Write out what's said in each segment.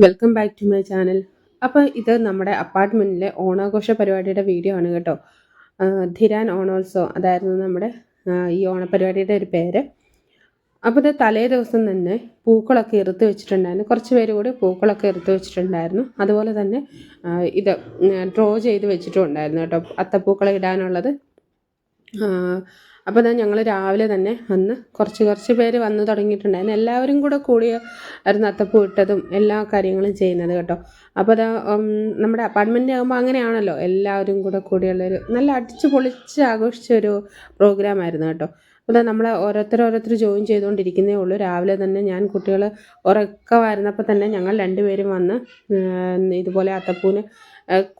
Welcome back to my channel. അപ്പോൾ ഇത് നമ്മുടെ അപ്പാർട്ട്മെൻറ്റിലെ ഓണാഘോഷ പരിപാടിയുടെ വീഡിയോ ആണ് കേട്ടോ. ധിരാൻ ഓണോത്സവം അതായിരുന്നു നമ്മുടെ ഈ ഓണപരിപാടിയുടെ ഒരു പേര്. അപ്പോൾ ഇത് തലേ ദിവസം തന്നെ പൂക്കളൊക്കെ ഇറുത്ത് വെച്ചിട്ടുണ്ടായിരുന്നു. കുറച്ച് പേര് കൂടി പൂക്കളൊക്കെ ഇറുത്ത് വെച്ചിട്ടുണ്ടായിരുന്നു. അതുപോലെ തന്നെ ഇത് ഡ്രോ ചെയ്ത് വെച്ചിട്ടുണ്ടായിരുന്നു കേട്ടോ, അത്തപ്പൂക്കളം ഇടാനുള്ളത്. അപ്പോൾ ഞങ്ങൾ രാവിലെ തന്നെ വന്ന് കുറച്ച് പേര് വന്ന് തുടങ്ങിയിട്ടുണ്ടായിരുന്നു. എല്ലാവരും കൂടെ ആയിരുന്നു അത്തപ്പൂ ഇട്ടതും എല്ലാ കാര്യങ്ങളും ചെയ്യുന്നത് കേട്ടോ. അപ്പോൾ നമ്മുടെ അപ്പാർട്ട്മെൻറ്റ് ആകുമ്പോൾ അങ്ങനെയാണല്ലോ, എല്ലാവരും കൂടിയുള്ളൊരു നല്ല അടിച്ച് പൊളിച്ച് ആഘോഷിച്ചൊരു പ്രോഗ്രാമായിരുന്നു കേട്ടോ. അപ്പോൾ നമ്മൾ ഓരോരുത്തർ ജോയിൻ ചെയ്തുകൊണ്ടിരിക്കുന്നേ ഉള്ളൂ. രാവിലെ തന്നെ ഞാൻ കുട്ടികൾ ഉറക്കമായിരുന്നപ്പോൾ തന്നെ ഞങ്ങൾ രണ്ടുപേരും വന്ന് ഇതുപോലെ അത്തപ്പൂവിന്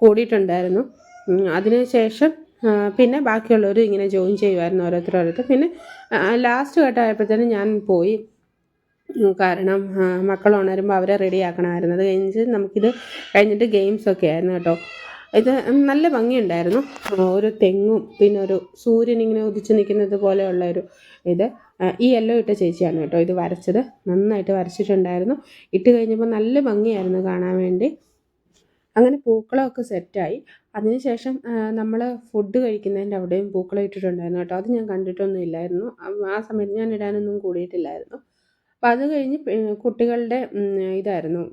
കൂടിയിട്ടുണ്ടായിരുന്നു. അതിനുശേഷം പിന്നെ ബാക്കിയുള്ളവർ ഇങ്ങനെ ജോയിൻ ചെയ്യുമായിരുന്നു ഓരോരുത്തർ. പിന്നെ ലാസ്റ്റ് ഘട്ടമായപ്പോഴത്തേനും ഞാൻ പോയി, കാരണം മക്കൾ ഉണരുമ്പോൾ അവരെ റെഡി ആക്കണമായിരുന്നു. അത് നമുക്കിത് കഴിഞ്ഞിട്ട് ഗെയിംസൊക്കെ ആയിരുന്നു കേട്ടോ. ഇത് നല്ല ഭംഗിയുണ്ടായിരുന്നു. ഒരു തെങ്ങും പിന്നെ ഒരു സൂര്യനിങ്ങനെ ഉദിച്ച് നിൽക്കുന്നത് പോലെയുള്ള ഒരു ഇത് ഈ യെല്ലോ ഇട്ട ചേച്ചിയാണ് കേട്ടോ ഇത് വരച്ചത്. നന്നായിട്ട് വരച്ചിട്ടുണ്ടായിരുന്നു. ഇട്ട് കഴിഞ്ഞപ്പോൾ നല്ല ഭംഗിയായിരുന്നു കാണാൻ വേണ്ടി. അങ്ങനെ പൂക്കളമൊക്കെ സെറ്റായി. അതിനുശേഷം നമ്മൾ ഫുഡ് കഴിക്കുന്നതിൻ്റെ അവിടെയും പൂക്കളം ഇട്ടിട്ടുണ്ടായിരുന്നു കേട്ടോ. അത് ഞാൻ കണ്ടിട്ടൊന്നും ഇല്ലായിരുന്നു. ആ സമയത്ത് ഞാൻ ഇടാനൊന്നും കൂടിയിട്ടില്ലായിരുന്നു. അപ്പം അത് കഴിഞ്ഞ് കുട്ടികളുടെ ഇതായിരുന്നു,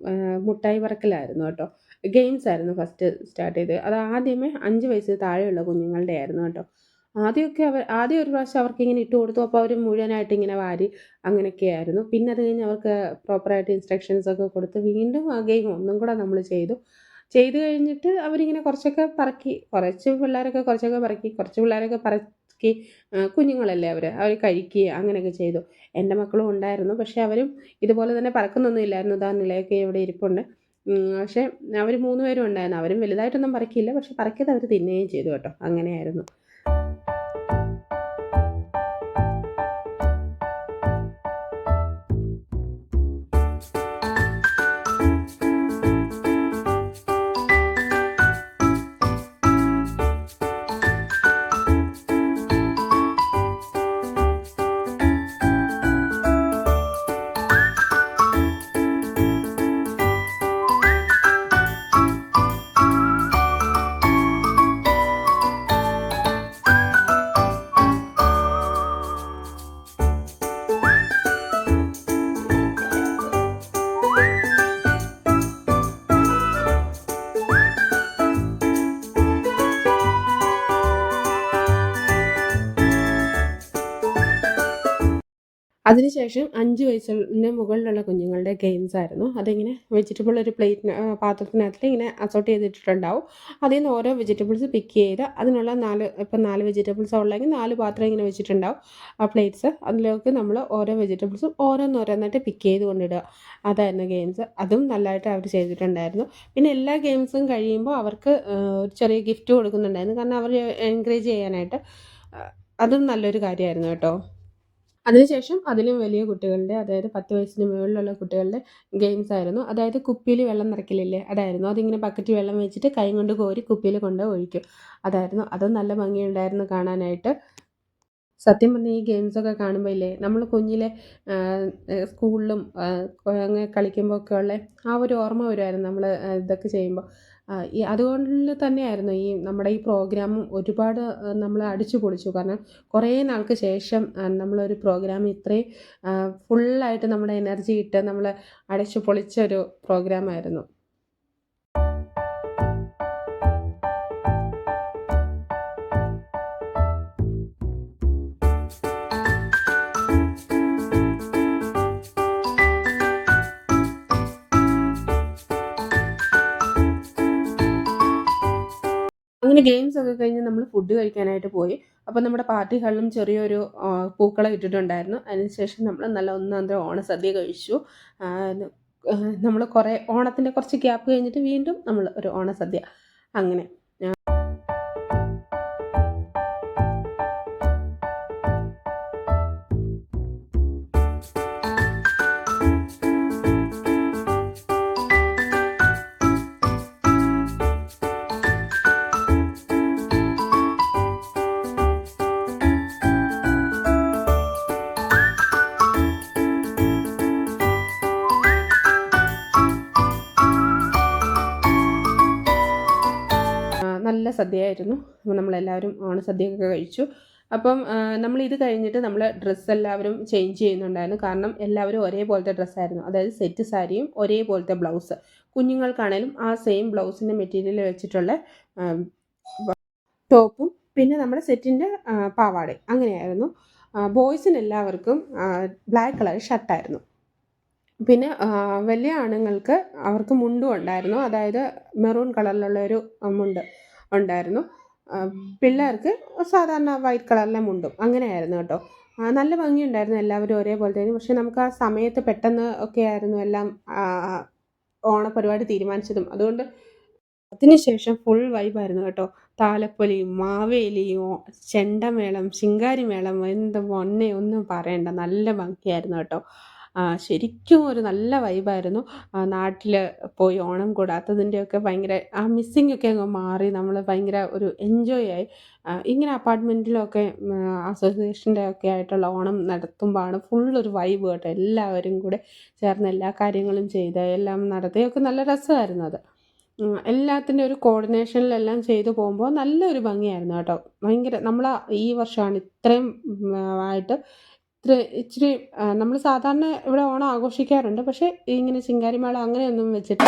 മുട്ടായി പറക്കലായിരുന്നു കേട്ടോ. ഗെയിംസ് ആയിരുന്നു ഫസ്റ്റ് സ്റ്റാർട്ട് ചെയ്തത്. അത് ആദ്യമേ 5 വയസ്സിൽ താഴെയുള്ള കുഞ്ഞുങ്ങളുടെ ആയിരുന്നു കേട്ടോ. ആദ്യം ഒരു പ്രാവശ്യം അവർക്ക് ഇങ്ങനെ ഇട്ട് കൊടുത്തു. അപ്പോൾ അവർ മുഴുവനായിട്ട് ഇങ്ങനെ വാരി അങ്ങനെയൊക്കെയായിരുന്നു. പിന്നെ അത് കഴിഞ്ഞ് അവർക്ക് പ്രോപ്പറായിട്ട് ഇൻസ്ട്രക്ഷൻസൊക്കെ കൊടുത്ത് വീണ്ടും ആ ഗെയിം ഒന്നും കൂടെ നമ്മൾ ചെയ്ത് കഴിഞ്ഞിട്ട് അവരിങ്ങനെ കുറച്ചൊക്കെ പറക്കി, കുറച്ച് പിള്ളേരൊക്കെ പറക്കി കുഞ്ഞുങ്ങളല്ലേ അവർ കഴിക്കുക അങ്ങനെയൊക്കെ ചെയ്തു. എൻ്റെ മക്കളും ഉണ്ടായിരുന്നു. പക്ഷേ അവരും ഇതുപോലെ തന്നെ പറക്കുന്നൊന്നും ഇല്ലായിരുന്നു. ഇതാ നിലയൊക്കെ ഇവിടെ ഇരിപ്പുണ്ട്. പക്ഷേ അവർ 3 പേരും ഉണ്ടായിരുന്നു. അവരും വലുതായിട്ടൊന്നും പറക്കിയില്ല, പക്ഷെ പറക്കിയത് അവർ തിന്നുകയും ചെയ്തു കേട്ടോ. അങ്ങനെയായിരുന്നു. അതിനുശേഷം 5 വയസ്സിന് മുകളിലുള്ള കുഞ്ഞുങ്ങളുടെ ഗെയിംസ് ആയിരുന്നു. അതിങ്ങനെ വെജിറ്റബിൾ ഒരു പാത്രത്തിനകത്ത് ഇങ്ങനെ അസോർട്ട് ചെയ്തിട്ടുണ്ടാവും. അതിൽ നിന്ന് ഓരോ വെജിറ്റബിൾസ് പിക്ക് ചെയ്ത് അതിനുള്ള 4 വെജിറ്റബിൾസ് ഉള്ളെങ്കിൽ 4 പാത്രം ഇങ്ങനെ വെച്ചിട്ടുണ്ടാവും ആ പ്ലേറ്റ്സ്. അതിലേക്ക് നമ്മൾ ഓരോ വെജിറ്റബിൾസും ഓരോന്നോരോന്നായിട്ട് പിക്ക് ചെയ്ത് കൊണ്ടിടുക. അതായിരുന്നു ഗെയിംസ്. അതും നല്ലതായിട്ട് അവർ ചെയ്തിട്ടുണ്ടായിരുന്നു. പിന്നെ എല്ലാ ഗെയിംസും കഴിയുമ്പോൾ അവർക്ക് ഒരു ചെറിയ ഗിഫ്റ്റ് കൊടുക്കുന്നുണ്ടായിരുന്നു, കാരണം അവർ എൻകറേജ് ചെയ്യാനായിട്ട്. അതും നല്ലൊരു കാര്യമായിരുന്നു കേട്ടോ. അതിനുശേഷം അതിലും വലിയ കുട്ടികളുടെ, അതായത് 10 വയസ്സിന് മുകളിലുള്ള കുട്ടികളുടെ ഗെയിംസ് ആയിരുന്നു. അതായത് കുപ്പിയിൽ വെള്ളം നിറയ്ക്കലില്ലേ, അതായിരുന്നു. അതിങ്ങനെ ബക്കറ്റിൽ വെള്ളം വെച്ചിട്ട് കൈ കൊണ്ട് കോരി കുപ്പിയിൽ കൊണ്ട് ഒഴിക്കും. അതായിരുന്നു. അതും നല്ല ഭംഗിയുണ്ടായിരുന്നു കാണാനായിട്ട്. സത്യം പറഞ്ഞാൽ ഈ ഗെയിംസൊക്കെ കാണുമ്പോൾ ഇല്ലേ, നമ്മൾ കുഞ്ഞിലെ സ്കൂളിലും അങ്ങനെ കളിക്കുമ്പോൾ ഉള്ള ആ ഒരു ഓർമ്മ വരുമായിരുന്നു നമ്മൾ ഇതൊക്കെ ചെയ്യുമ്പോൾ. അതുകൊണ്ട് തന്നെയായിരുന്നു ഈ നമ്മുടെ ഈ പ്രോഗ്രാമും ഒരുപാട് നമ്മൾ അടിച്ചു പൊളിച്ചു. കാരണം കുറേ നാൾക്ക് ശേഷം നമ്മളൊരു പ്രോഗ്രാം ഇത്രയും ഫുള്ളായിട്ട് നമ്മുടെ എനർജി ഇട്ട് നമ്മൾ അടിച്ചു പൊളിച്ചൊരു പ്രോഗ്രാമായിരുന്നു. അങ്ങനെ ഗെയിംസ് ഒക്കെ കഴിഞ്ഞ് നമ്മൾ ഫുഡ് കഴിക്കാനായിട്ട് പോയി. അപ്പോൾ നമ്മുടെ പാർട്ടി ഹാളിലും ചെറിയൊരു പൂക്കളം ഇട്ടിട്ടുണ്ടായിരുന്നു. അതിനുശേഷം നമ്മൾ നല്ല ഒന്നാന്തരം ഓണസദ്യ കഴിച്ചു. നമ്മൾ ഓണത്തിൻ്റെ കുറച്ച് ഗ്യാപ്പ് കഴിഞ്ഞിട്ട് വീണ്ടും നമ്മൾ ഒരു ഓണസദ്യ അങ്ങനെ. ഓണസദ്യയായിരുന്നു. അപ്പോൾ നമ്മളെല്ലാവരും ഓണസദ്യയൊക്കെ കഴിച്ചു. അപ്പം നമ്മളിത് കഴിഞ്ഞിട്ട് നമ്മൾ ഡ്രസ്സ് എല്ലാവരും ചേഞ്ച് ചെയ്യുന്നുണ്ടായിരുന്നു. കാരണം എല്ലാവരും ഒരേപോലത്തെ ഡ്രസ്സായിരുന്നു. അതായത് സെറ്റ് സാരിയും ഒരേപോലത്തെ ബ്ലൗസ്. കുഞ്ഞുങ്ങൾക്കാണേലും ആ സെയിം ബ്ലൗസിൻ്റെ മെറ്റീരിയൽ വെച്ചിട്ടുള്ള ടോപ്പും പിന്നെ നമ്മുടെ സെറ്റിൻ്റെ പാവാടയും അങ്ങനെയായിരുന്നു. ബോയ്സിന് എല്ലാവർക്കും ബ്ലാക്ക് കളർ ഷർട്ടായിരുന്നു. പിന്നെ വലിയ ആണുങ്ങൾക്ക് അവർക്ക് മുണ്ടും ഉണ്ടായിരുന്നു. അതായത് മെറൂൺ കളറിലുള്ള ഒരു മുണ്ട് ഉണ്ടായിരുന്നു. പിള്ളേർക്ക് സാധാരണ വൈറ്റ് കളറിലെ മുണ്ടും അങ്ങനെയായിരുന്നു കേട്ടോ. നല്ല ഭംഗിയുണ്ടായിരുന്നു, എല്ലാവരും ഒരേപോലത്തേനും. പക്ഷെ നമുക്ക് ആ സമയത്ത് പെട്ടെന്ന് ഒക്കെ ആയിരുന്നു എല്ലാം ഓണപരിപാടി തീരുമാനിച്ചതും. അതുകൊണ്ട് അതിനുശേഷം ഫുൾ വൈബായിരുന്നു കേട്ടോ. താലപ്പൊലിയും മാവേലിയും ചെണ്ടമേളം ശിങ്കാരിമേളം എന്ത് പൊന്നെ ഒന്നും പറയണ്ട, നല്ല ഭംഗിയായിരുന്നു കേട്ടോ. ശരിക്കും ഒരു നല്ല വൈബായിരുന്നു. നാട്ടിൽ പോയി ഓണം കൂടാത്തതിൻ്റെയൊക്കെ ഭയങ്കര ആ മിസ്സിങ് ഒക്കെ അങ്ങ് മാറി. നമ്മൾ ഭയങ്കര ഒരു എൻജോയ് ആയി. ഇങ്ങനെ അപ്പാർട്ട്മെൻറ്റിലൊക്കെ അസോസിയേഷൻ്റെ ഒക്കെ ആയിട്ടുള്ള ഓണം നടത്തുമ്പോഴാണ് ഫുള്ളൊരു വൈബ് കേട്ടോ. എല്ലാവരും കൂടെ ചേർന്ന് എല്ലാ കാര്യങ്ങളും ചെയ്ത് എല്ലാം നടത്തുകയൊക്കെ നല്ല രസമായിരുന്നു അത്. എല്ലാത്തിൻ്റെ ഒരു കോർഡിനേഷനിലെല്ലാം ചെയ്തു പോകുമ്പോൾ നല്ലൊരു ഭംഗിയായിരുന്നു കേട്ടോ. ഭയങ്കര നമ്മൾ ഈ വർഷമാണ് ഇത്രയും ആയിട്ട് ഇച്ചിരി നമ്മൾ സാധാരണ ഇവിടെ ഓണം ആഘോഷിക്കാറുണ്ട്. പക്ഷേ ഇങ്ങനെ ശിങ്കാരിമേള അങ്ങനെയൊന്നും വെച്ചിട്ട്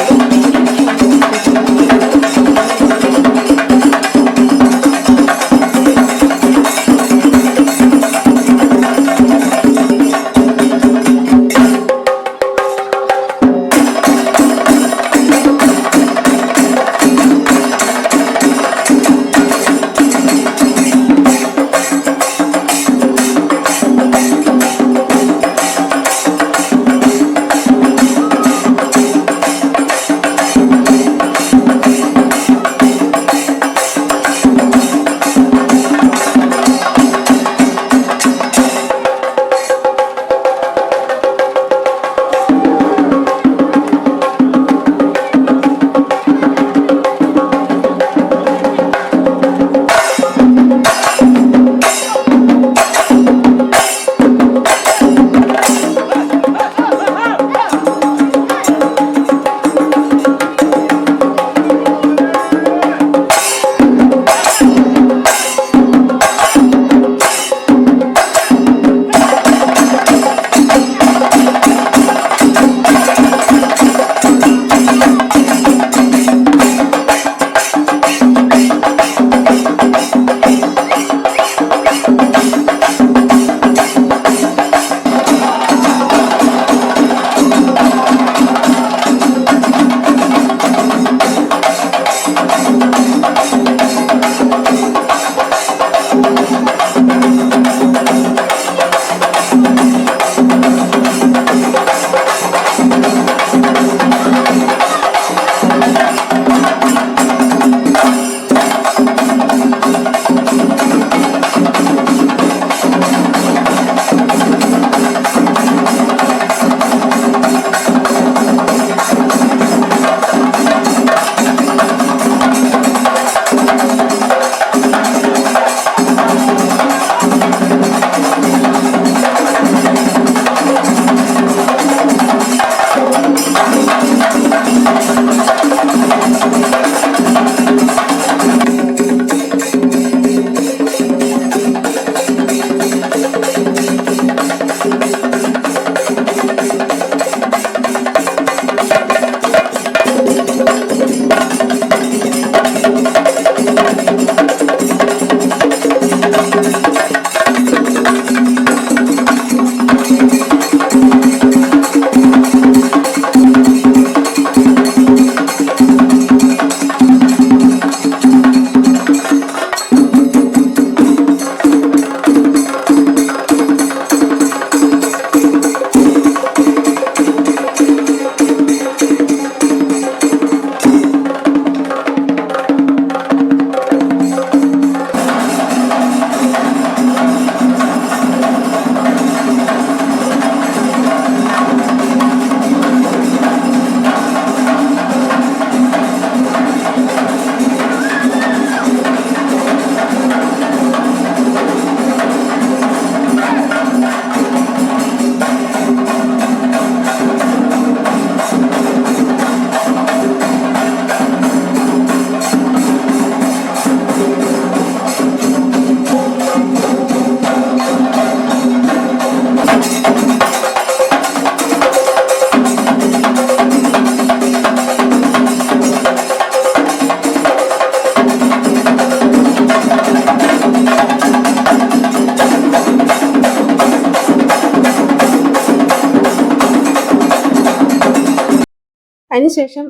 അതിനുശേഷം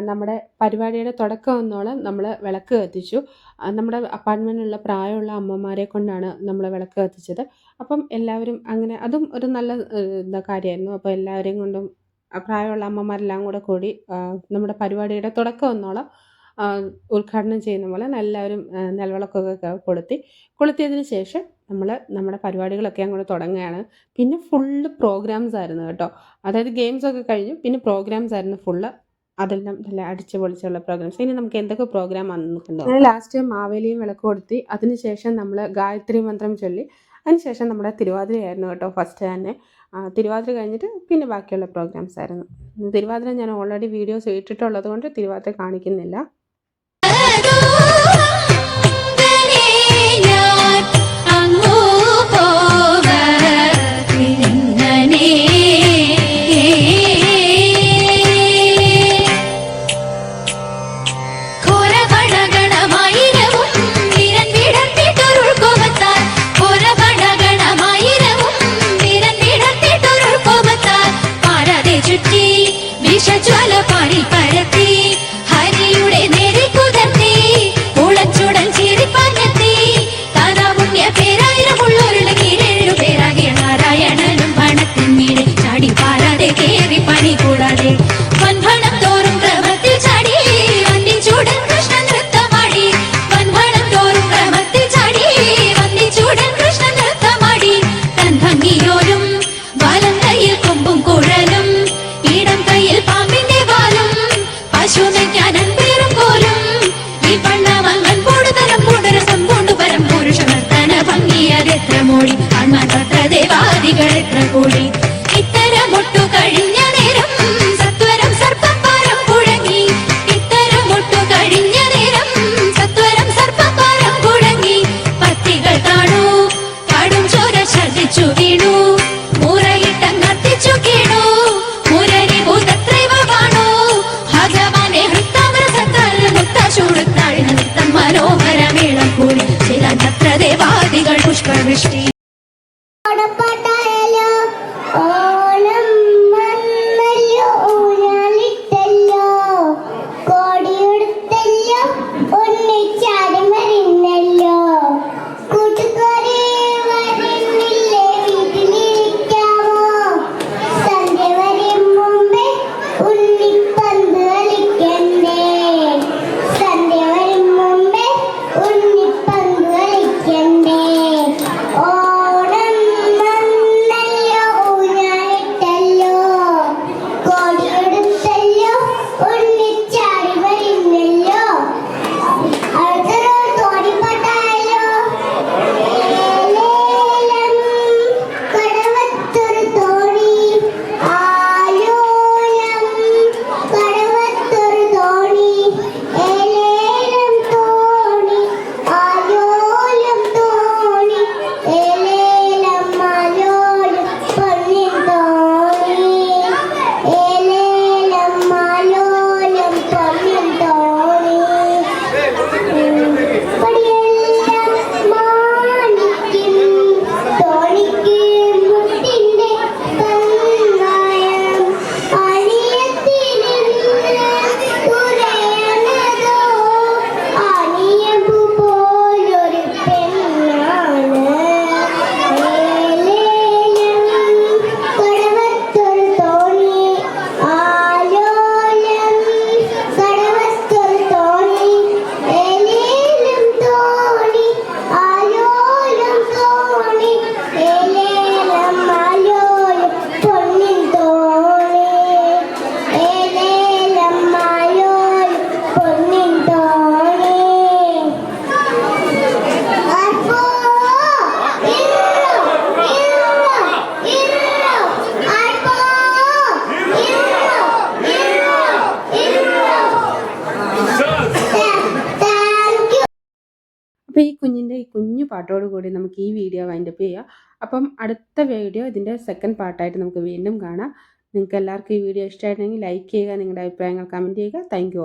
നമ്മുടെ പരിപാടിയുടെ തുടക്കം എന്നോളം നമ്മൾ വിളക്ക് കത്തിച്ചു. നമ്മുടെ അപ്പാർട്ട്മെൻറ്റിലുള്ള പ്രായമുള്ള അമ്മമാരെ കൊണ്ടാണ് നമ്മൾ വിളക്ക് കത്തിച്ചത്. അപ്പം എല്ലാവരും അങ്ങനെ അതും ഒരു നല്ല കാര്യമായിരുന്നു. അപ്പോൾ എല്ലാവരെയും കൊണ്ടും പ്രായമുള്ള അമ്മമാരെല്ലാം കൂടെ കൂടി നമ്മുടെ പരിപാടിയുടെ തുടക്കം എന്നോളം ഉദ്ഘാടനം ചെയ്യുന്ന പോലെ എല്ലാവരും നെൽവിളക്കൊക്കെ കൊളുത്തിയതിന് ശേഷം നമ്മൾ നമ്മുടെ പരിപാടികളൊക്കെ അങ്ങോട്ട് തുടങ്ങുകയാണ്. പിന്നെ ഫുള്ള് പ്രോഗ്രാംസ് ആയിരുന്നു കേട്ടോ. അതായത് ഗെയിംസൊക്കെ കഴിഞ്ഞു, പിന്നെ പ്രോഗ്രാംസ് ആയിരുന്നു ഫുള്ള്. അതെല്ലാം നല്ല അടിച്ചു പൊളിച്ചുള്ള പ്രോഗ്രാംസ്. ഇനി നമുക്ക് എന്തൊക്കെ പ്രോഗ്രാം വന്നിട്ടുണ്ടോ. ലാസ്റ്റ് മാവേലിയും വിളക്ക് കൊടുത്തി. അതിനുശേഷം നമ്മൾ ഗായത്രി മന്ത്രം ചൊല്ലി. അതിനുശേഷം നമ്മുടെ തിരുവാതിരയായിരുന്നു കേട്ടോ ഫസ്റ്റ് തന്നെ. തിരുവാതിര കഴിഞ്ഞിട്ട് പിന്നെ ബാക്കിയുള്ള പ്രോഗ്രാംസ് ആയിരുന്നു. തിരുവാതിര ഞാൻ ഓൾറെഡി വീഡിയോസ് ഇട്ടിട്ടുള്ളത് കൊണ്ട് തിരുവാതിര കാണിക്കുന്നില്ല. അപ്പോൾ ഈ കുഞ്ഞു പാട്ടോട് കൂടി നമുക്ക് ഈ വീഡിയോ വൈൻഡപ്പ് ചെയ്യാം. അപ്പം അടുത്ത വീഡിയോ ഇതിൻ്റെ സെക്കൻഡ് പാർട്ടായിട്ട് നമുക്ക് വീണ്ടും കാണാം. നിങ്ങൾക്ക് എല്ലാവർക്കും ഈ വീഡിയോ ഇഷ്ടമായിട്ടുണ്ടെങ്കിൽ ലൈക്ക് ചെയ്യുക, നിങ്ങളുടെ അഭിപ്രായങ്ങൾ കമൻറ്റ് ചെയ്യുക. Thank you.